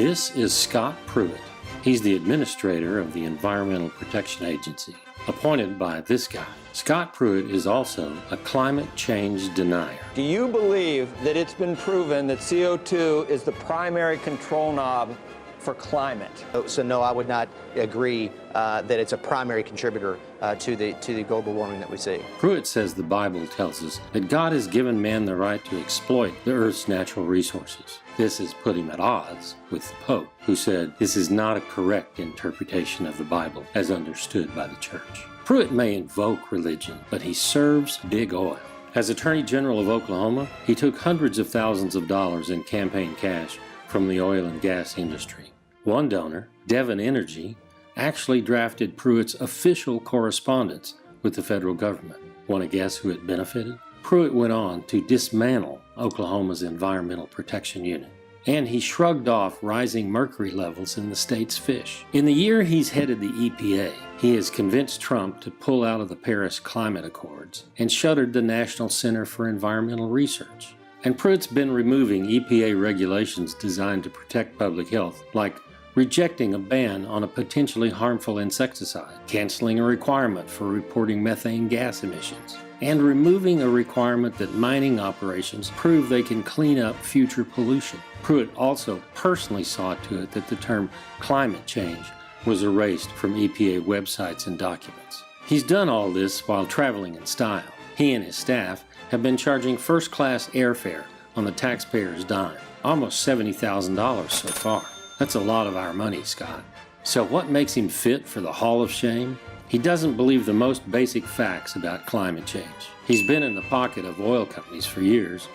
This is Scott Pruitt. He's the administrator of the Environmental Protection Agency, appointed by this guy. Scott Pruitt is also a climate change denier. Do you believe that it's been proven that CO2 is the primary control knob for climate? So no, I would not agree that it's a primary contributor to the global warming that we see. Pruitt says the Bible tells us that God has given man the right to exploit the earth's natural resources. This has put him at odds with the Pope, who said this is not a correct interpretation of the Bible as understood by the church. Pruitt may invoke religion, but he serves big oil. As Attorney General of Oklahoma, he took hundreds of thousands of dollars in campaign cash from the oil and gas industry. One donor, Devon Energy, actually drafted Pruitt's official correspondence with the federal government. Want to guess who it benefited? Pruitt went on to dismantle Oklahoma's Environmental Protection Unit, and he shrugged off rising mercury levels in the state's fish. In the year he's headed the EPA, he has convinced Trump to pull out of the Paris Climate Accords and shuttered the National Center for Environmental Research. And Pruitt's been removing EPA regulations designed to protect public health, like rejecting a ban on a potentially harmful insecticide, canceling a requirement for reporting methane gas emissions, and removing a requirement that mining operations prove they can clean up future pollution. Pruitt also personally saw to it that the term climate change was erased from EPA websites and documents. He's done all this while traveling in style. He and his staff have been charging first-class airfare on the taxpayer's dime, almost $70,000 so far. That's a lot of our money, Scott. So what makes him fit for the Hall of Shame? He doesn't believe the most basic facts about climate change. He's been in the pocket of oil companies for years,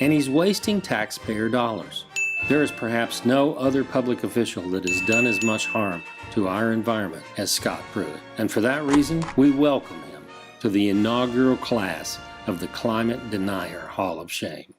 and he's wasting taxpayer dollars. There is perhaps no other public official that has done as much harm to our environment as Scott Pruitt. And for that reason, we welcome him to the inaugural class of the Climate Denier Hall of Shame.